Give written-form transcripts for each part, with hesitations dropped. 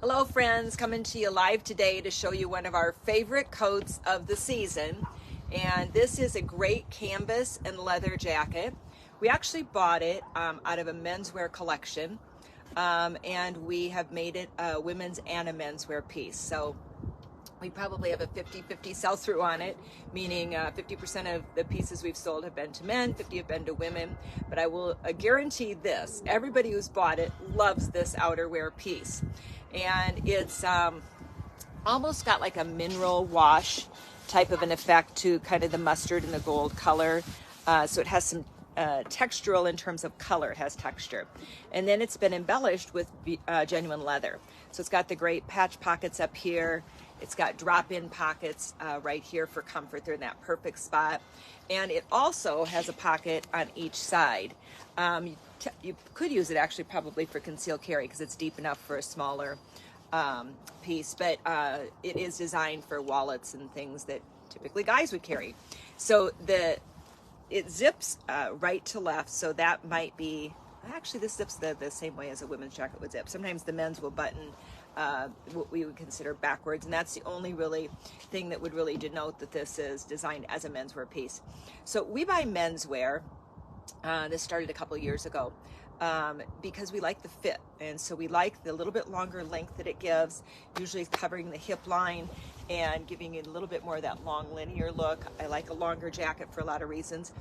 Hello friends, coming to you live today to show you one of our favorite coats of the season. And this is a great canvas and leather jacket. We actually bought it out of a menswear collection, and we have made it a women's and a menswear piece. So we probably have a 50-50 sell-through on it, meaning 50% of the pieces we've sold have been to men, 50 have been to women. But I will guarantee this, everybody who's bought it loves this outerwear piece. And it's almost got like a mineral wash type of an effect to kind of the mustard and the gold color. So it has some textural in terms of color, it has texture. And then it's been embellished with genuine leather. So it's got the great patch pockets up here. It's got drop-in pockets right here for comfort. They're in that perfect spot. And it also has a pocket on each side. You could use it actually probably for concealed carry because it's deep enough for a smaller piece, but it is designed for wallets and things that typically guys would carry. So it zips right to left, so that might be, actually this zips the same way as a women's jacket would zip. Sometimes the men's will button what we would consider backwards, and that's the only really thing that would really denote that this is designed as a menswear piece. So we buy menswear. This started a couple of years ago because we like the fit, and so we like the little bit longer length that it gives, usually covering the hip line and giving you a little bit more of that long linear look. I like a longer jacket for a lot of reasons.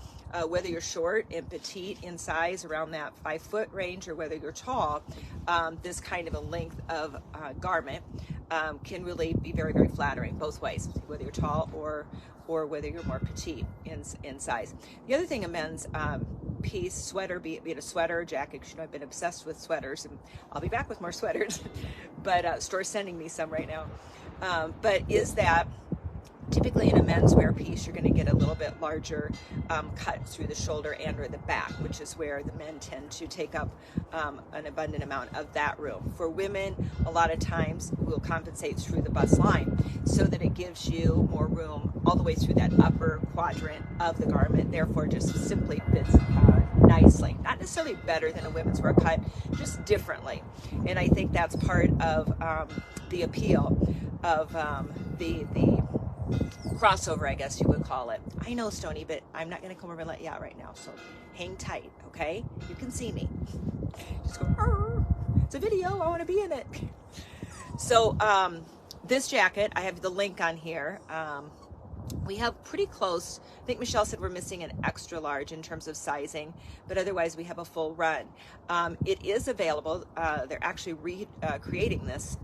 Whether you're short and petite in size around that 5 foot range, or whether you're tall, this kind of a length of garment can really be very, very flattering both ways, whether you're tall or whether you're more petite in size. The other thing, a men's piece, sweater, be it a sweater, jacket, because I've been obsessed with sweaters, and I'll be back with more sweaters, but store's sending me some right now. But is that typically in a menswear piece, you're going to get a little bit larger cut through the shoulder and or the back, which is where the men tend to take up an abundant amount of that room. For women, a lot of times we'll compensate through the bust line so that it gives you more room all the way through that upper quadrant of the garment, therefore just simply fits nicely. Not necessarily better than a women's wear cut, just differently. And I think that's part of the appeal of the crossover, I guess you would call it. I know, Stony, but I'm not going to come over and let you out right now, so hang tight, okay? You can see me. Just go, arr. It's a video, I want to be in it. So this jacket, I have the link on here. We have pretty close, I think Michelle said we're missing an extra large in terms of sizing, but otherwise we have a full run. It is available. They're actually recreating this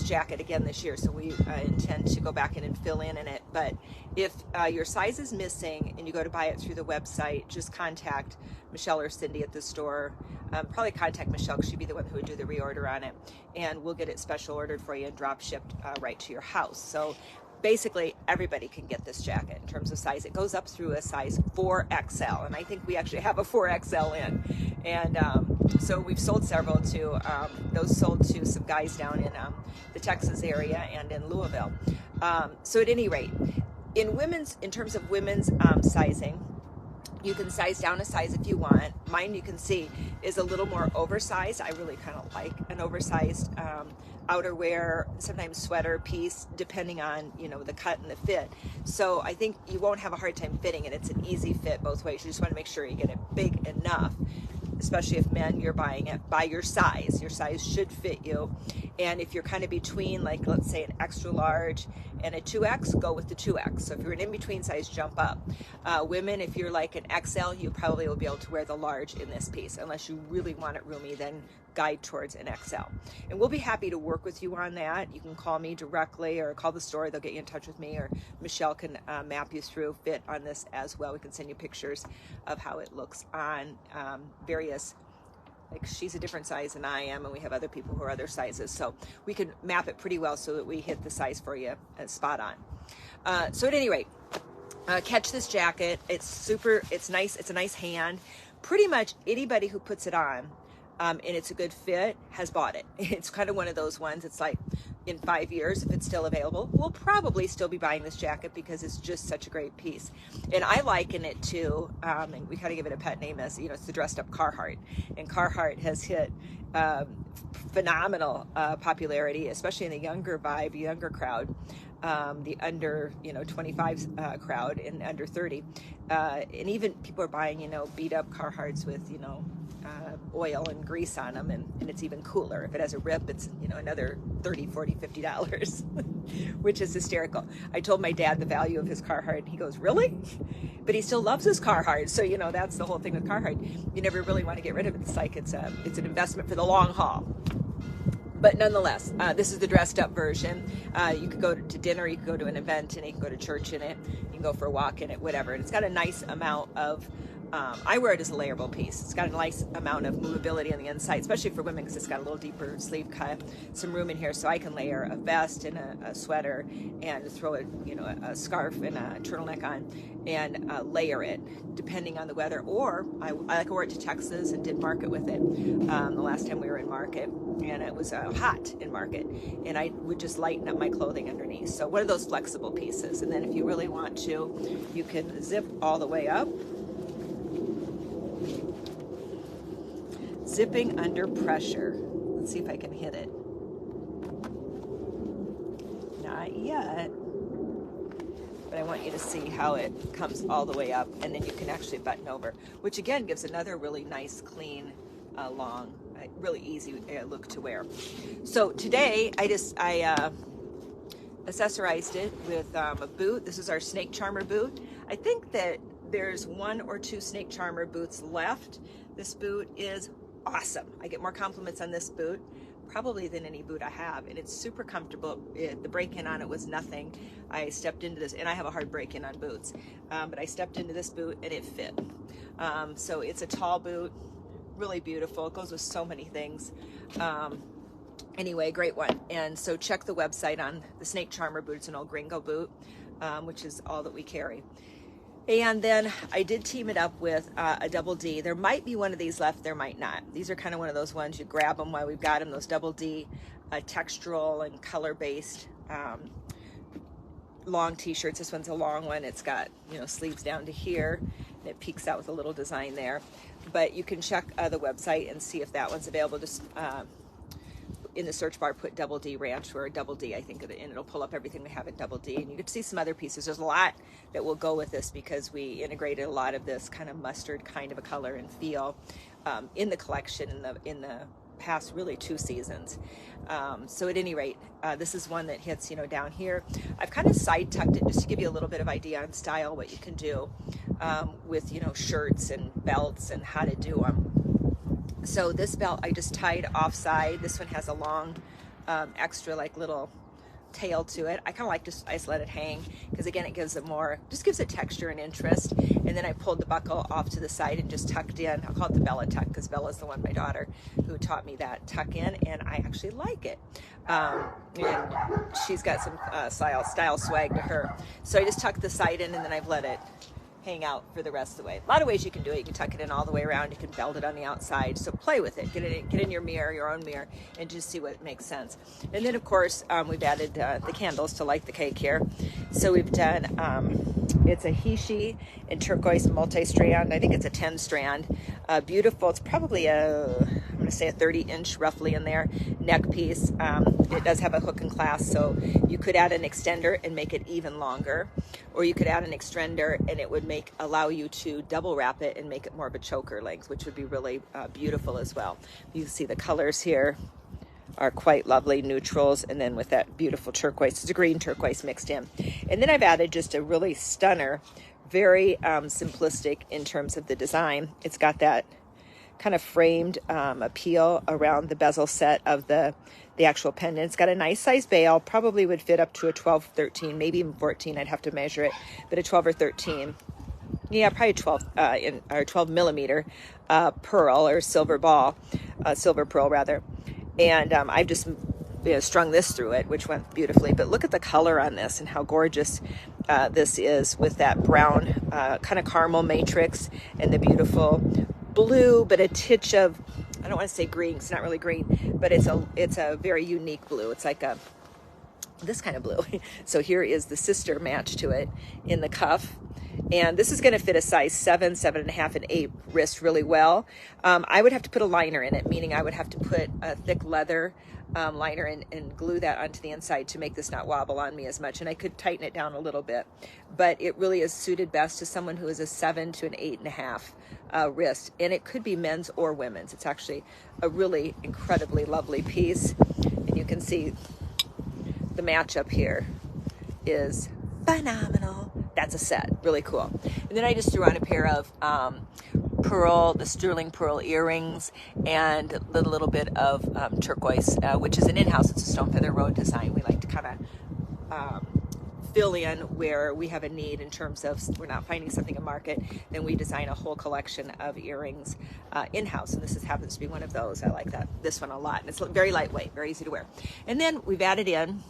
jacket again this year, so we intend to go back in and fill in it. But if your size is missing and you go to buy it through the website, just contact Michelle or Cindy at the store. Probably contact Michelle because she'd be the one who would do the reorder on it, and we'll get it special ordered for you and drop shipped right to your house. So basically everybody can get this jacket in terms of size. It goes up through a size 4XL, and I think we actually have a 4XL in. And so we've sold several to, those sold to some guys down in the Texas area and in Louisville. So at any rate, in terms of women's sizing, you can size down a size if you want. Mine, you can see, is a little more oversized. I really kind of like an oversized outerwear, sometimes sweater piece, depending on, you know, the cut and the fit. So I think you won't have a hard time fitting it. It's an easy fit both ways. You just want to make sure you get it big enough, especially if men, you're buying it by your size. Your size should fit you. And if you're kind of between, like, let's say an extra large and a 2X, go with the 2X. So if you're an in-between size, jump up. Women, if you're like an XL, you probably will be able to wear the large in this piece. Unless you really want it roomy, then guide towards an XL. And we'll be happy to work with you on that. You can call me directly or call the store. They'll get you in touch with me, or Michelle can map you through fit on this as well. We can send you pictures of how it looks on various, like she's a different size than I am, and we have other people who are other sizes, so we can map it pretty well so that we hit the size for you spot on. So at any rate, catch this jacket. It's nice. It's a nice hand. Pretty much anybody who puts it on and it's a good fit has bought it. It's kind of one of those ones. It's like, in 5 years, if it's still available, we'll probably still be buying this jacket because it's just such a great piece. And I liken it to, and we kind of give it a pet name as, you know, it's the dressed up Carhartt. And Carhartt has hit phenomenal popularity, especially in the younger younger crowd, the under 25 crowd and under 30, and even people are buying beat up Carhartts with oil and grease on them, and it's even cooler. If it has a rip, it's another $30, $40, $50, which is hysterical. I told my dad the value of his Carhartt, and he goes, really? But he still loves his Carhartt. So that's the whole thing with Carhartt. You never really want to get rid of it. It's like it's an investment for the long haul. But nonetheless, this is the dressed up version. You could go to dinner, you could go to an event, and you can go to church in it. You can go for a walk in it, whatever. And it's got a nice amount of, I wear it as a layerable piece. It's got a nice amount of movability on the inside, especially for women, because it's got a little deeper sleeve cut, some room in here, so I can layer a vest and a sweater and throw a scarf and a turtleneck on and layer it depending on the weather. Or I like wore it to Texas and did market with it the last time we were in market, and it was hot in market, and I would just lighten up my clothing underneath. So one of those flexible pieces. And then if you really want to, you can zip all the way up. Zipping under pressure. Let's see if I can hit it. Not yet. But I want you to see how it comes all the way up, and then you can actually button over, which again gives another really nice, clean, long, really easy look to wear. So today I accessorized it with a boot. This is our Snake Charmer boot. I think that there's 1 or 2 Snake Charmer boots left. This boot is awesome. I get more compliments on this boot probably than any boot I have, and it's super comfortable. The break-in on it was nothing. I stepped into this, and I have a hard break-in on boots, but I stepped into this boot and it fit. So it's a tall boot, really beautiful. It goes with so many things. Anyway, great one. And so check the website on the Snake Charmer boot. It's an old gringo boot, which is all that we carry. And then I did team it up with a Double D. There might be one of these left, there might not. These are kind of one of those ones, you grab them while we've got them, those Double D textural and color-based long t-shirts. This one's a long one. It's got, sleeves down to here, and it peeks out with a little design there. But you can check the website and see if that one's available. Just in the search bar, put Double D Ranch or Double D, I think, and it'll pull up everything we have at Double D. And you get to see some other pieces. There's a lot that will go with this because we integrated a lot of this kind of mustard kind of a color and feel in the collection in the past really 2 seasons. So at any rate, this is one that hits down here. I've kind of side tucked it just to give you a little bit of idea on style, what you can do with shirts and belts and how to do them. So this belt I just tied offside. This one has a long extra little tail to it. I kind of like I just let it hang because again it gives it just gives it texture and interest. And then I pulled the buckle off to the side and just tucked in. I'll call it the Bella tuck because Bella's the one, my daughter, who taught me that tuck in, and I actually like it. And she's got some style swag to her. So I just tucked the side in, and then I've let it hang out for the rest of the way. A lot of ways you can do it. You can tuck it in all the way around. You can belt it on the outside. So play with it. Get in your mirror, your own mirror, and just see what makes sense. And then, of course, we've added the candles to light the cake here. So we've done, it's a Hishi in turquoise multi-strand. I think it's a 10-strand. Beautiful. It's probably I'm going to say a 30-inch roughly in there neck piece. It does have a hook and clasp, so you could add an extender and make it even longer, or you could add an extender and it would allow you to double wrap it and make it more of a choker length, which would be really beautiful as well. You can see the colors here are quite lovely, neutrals, and then with that beautiful turquoise, it's a green turquoise mixed in. And then I've added just a really stunner, very simplistic in terms of the design. It's got that kind of framed appeal around the bezel set of the actual pendant. It's got a nice size bail, probably would fit up to a 12, 13, maybe even 14. I'd have to measure it, but a 12 or 13. Yeah, probably 12 millimeter pearl or silver pearl rather. And I've just strung this through it, which went beautifully. But look at the color on this and how gorgeous this is with that brown kind of caramel matrix and the beautiful blue, but a titch of, I don't want to say green, it's not really green, but it's a very unique blue. It's like a this kind of blue. So here is the sister match to it in the cuff. And this is going to fit a size 7, 7.5, and 8 wrist really well. I would have to put a liner in it, meaning I would have to put a thick leather liner and glue that onto the inside to make this not wobble on me as much. And I could tighten it down a little bit, but it really is suited best to someone who is a 7 to an 8.5 wrist. And it could be men's or women's. It's actually a really incredibly lovely piece. And you can see the matchup here is phenomenal. That's a set, really cool. And then I just threw on a pair of the sterling pearl earrings and a little bit of turquoise, which is an in-house. It's a Stone Feather Road design. We like to kind of fill in where we have a need in terms of we're not finding something in market, then we design a whole collection of earrings in-house. And this happens to be one of those. I like this one a lot. And it's very lightweight, very easy to wear. And then we've added in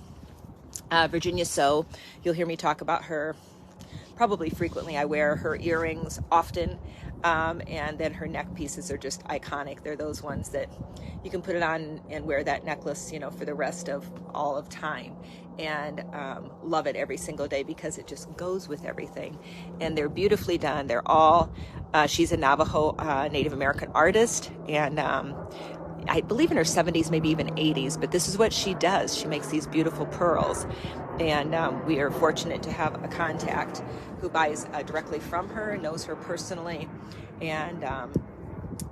Virginia So. You'll hear me talk about her probably frequently. I wear her earrings often, and then her neck pieces are just iconic. They're those ones that you can put it on and wear that necklace, you know, for the rest of all of time, and love it every single day because it just goes with everything. And they're beautifully done. They're all, she's a Navajo Native American artist, and I believe in her 70s, maybe even 80s, but this is what she does. She makes these beautiful pearls. And we are fortunate to have a contact who buys directly from her, knows her personally, and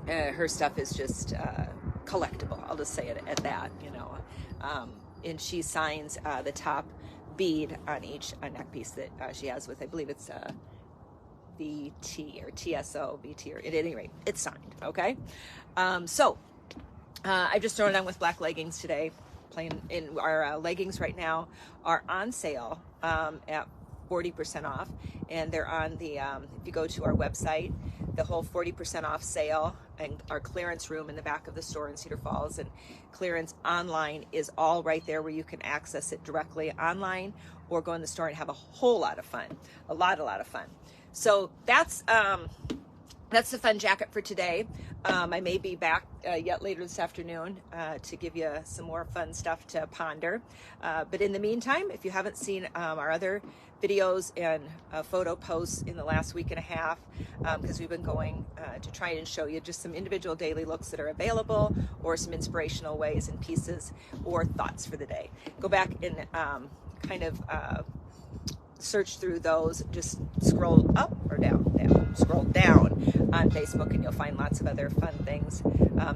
her stuff is just collectible. I'll just say it at that, you know. And she signs the top bead on each neck piece that she has with, I believe it's VT or TSO, VT, or at any rate, it's signed, okay? I've just thrown it on with black leggings today. Playing in our leggings right now are on sale at 40% off, and they're on the if you go to our website, the whole 40% off sale and our clearance room in the back of the store in Cedar Falls, and clearance online is all right there where you can access it directly online or go in the store and have a whole lot of fun, a lot of fun. So that's the fun jacket for today. I may be back yet later this afternoon to give you some more fun stuff to ponder. But in the meantime, if you haven't seen our other videos and photo posts in the last week and a half, because we've been going to try and show you just some individual daily looks that are available, or some inspirational ways and pieces or thoughts for the day. Go back and kind of search through those. Just scroll up or down, scroll down on Facebook, and you'll find lots of other fun things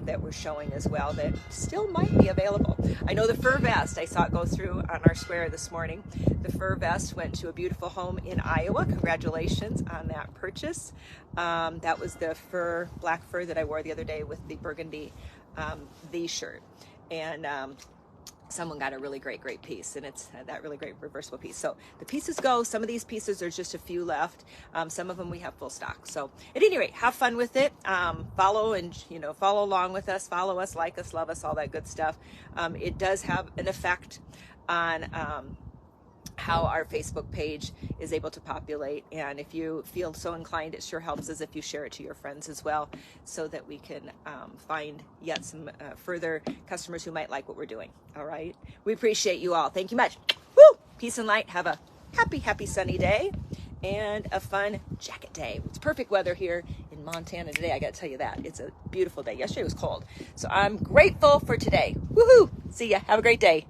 that we're showing as well that still might be available. I know the fur vest, I saw it go through on our square this morning. The fur vest went to a beautiful home in Iowa. Congratulations on that purchase. That was the black fur that I wore the other day with the burgundy V shirt. And someone got a really great piece, and it's that really great reversible piece. So the pieces go. Some of these pieces, there's just a few left. Some of them we have full stock. So at any rate, have fun with it. Follow along with us. Follow us, like us, love us, all that good stuff. It does have an effect on how our Facebook page is able to populate, and if you feel so inclined, it sure helps us if you share it to your friends as well, so that we can find yet some further customers who might like what we're doing. All right, we appreciate you all. Thank you much. Woo! Peace and light. Have a happy sunny day and a fun jacket day. It's perfect weather here in Montana today. I got to tell you that it's a beautiful day. Yesterday was cold, so I'm grateful for today. Woohoo! See ya. Have a great day.